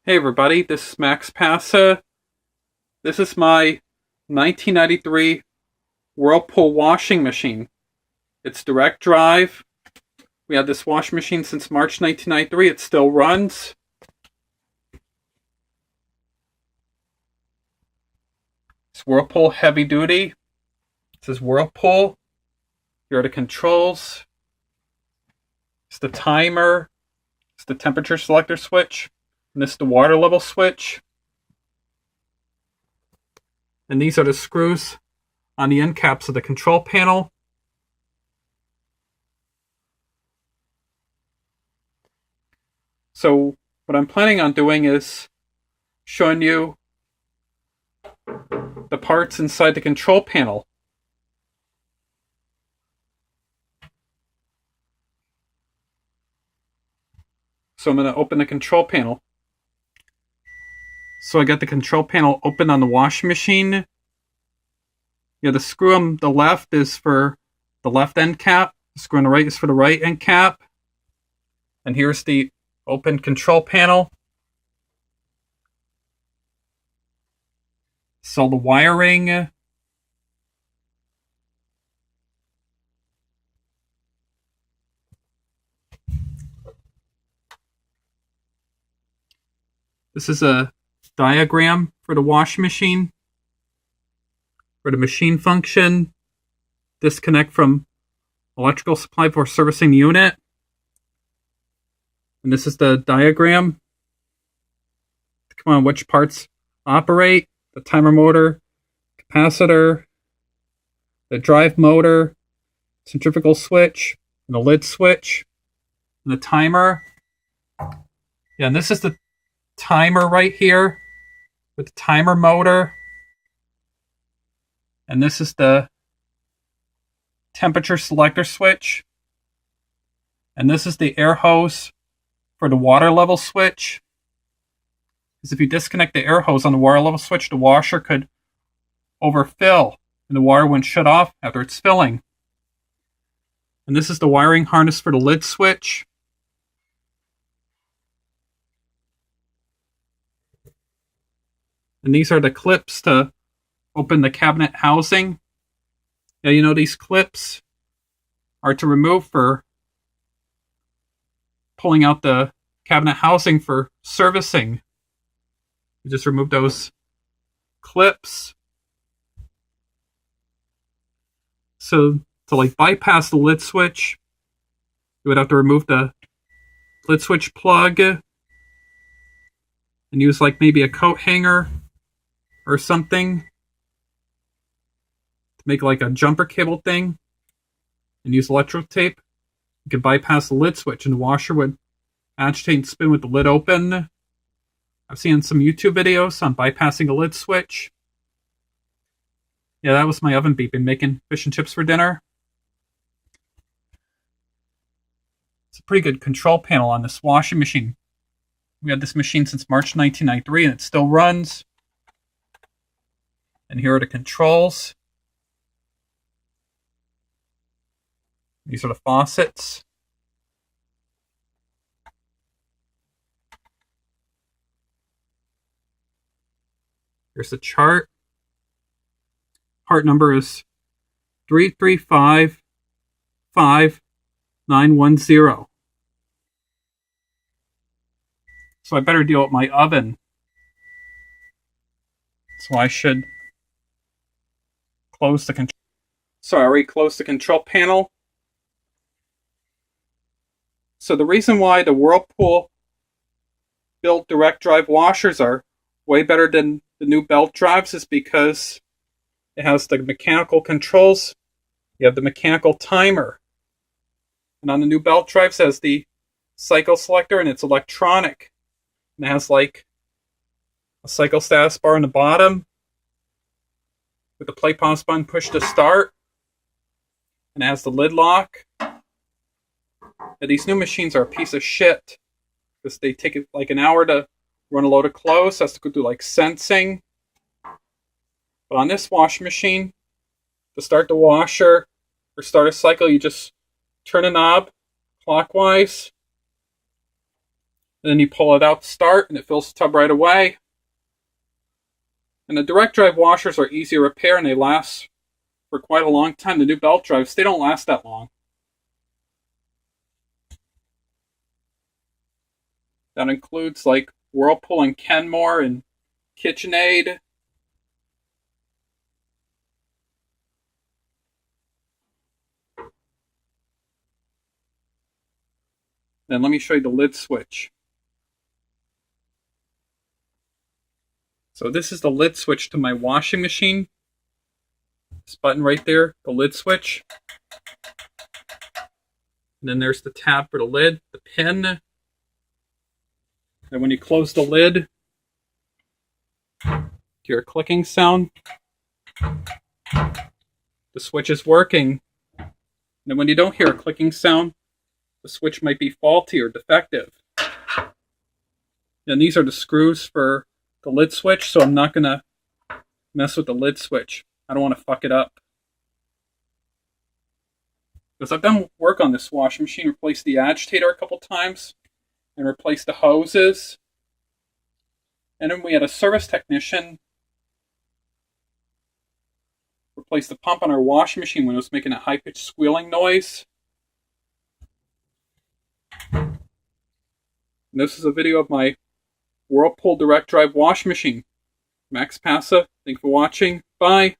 Hey everybody, this is Max Passa. This is my 1993 Whirlpool washing machine. It's direct drive. We had this washing machine since March 1993. It still runs. It's Whirlpool heavy duty. It says Whirlpool. Here are the controls. It's the timer. It's the temperature selector switch. And this is the water level switch. And these are the screws on the end caps of the control panel. So what I'm planning on doing is showing you the parts inside the control panel. So I'm going to open the control panel. So I got the control panel open on the washing machine. Yeah, the screw on the left is for the left end cap. The screw on the right is for the right end cap. And here's the open control panel. So the wiring. This is a diagram for the washing machine. For the machine function, disconnect from electrical supply for servicing the unit. And this is the diagram. Come on, which parts operate. The timer motor, capacitor, the drive motor, centrifugal switch, and the lid switch, and the timer. Yeah, and this is the timer right here with the timer motor. And this is the temperature selector switch. And this is the air hose for the water level switch. Because if you disconnect the air hose on the water level switch, the washer could overfill and the water wouldn't shut off after it's filling. And this is the wiring harness for the lid switch. And these are the clips to open the cabinet housing. Yeah, you know, these clips are to remove for pulling out the cabinet housing for servicing. You just remove those clips. So to bypass the lid switch, you would have to remove the lid switch plug and use maybe a coat hanger or something to make a jumper cable thing and use electrical tape. You could bypass the lid switch and the washer would agitate and spin with the lid open. I've seen some YouTube videos on bypassing a lid switch. Yeah, that was my oven beeping, making fish and chips for dinner. It's a pretty good control panel on this washing machine. We had this machine since March 1993 and it still runs. And here are the controls. These are the faucets. Here's the chart. Part number is 3355-910. So I better deal with my oven. So I should close the control. So I already closed the control panel. So the reason why the Whirlpool built direct drive washers are way better than the new belt drives is because it has the mechanical controls. You have the mechanical timer. And on the new belt drives it has the cycle selector and it's electronic. And it has a cycle status bar on the bottom with the play pause button push to start. And it has the lid lock. Now, these new machines are a piece of shit because they take an hour to run a load of clothes. Has to go through sensing. But on this washing machine, to start the washer or start a cycle, you just turn a knob clockwise And then you pull it out to start, and it fills the tub right away. And the direct drive washers are easy to repair, and they last for quite a long time. The new belt drives, they don't last that long. That includes like Whirlpool and Kenmore and KitchenAid. Then let me show you the lid switch. So this is the lid switch to my washing machine. This button right there, the lid switch. And then there's the tab for the lid, the pin. And when you close the lid, hear a clicking sound. The switch is working. And when you don't hear a clicking sound, the switch might be faulty or defective. And these are the screws for the lid switch, so I'm not going to mess with the lid switch. I don't want to fuck it up. Because I've done work on this washing machine, replaced the agitator a couple times, and replaced the hoses. And then we had a service technician replace the pump on our washing machine when it was making a high-pitched squealing noise. And this is a video of my Whirlpool direct drive washing machine. Max Passa, thanks for watching. Bye.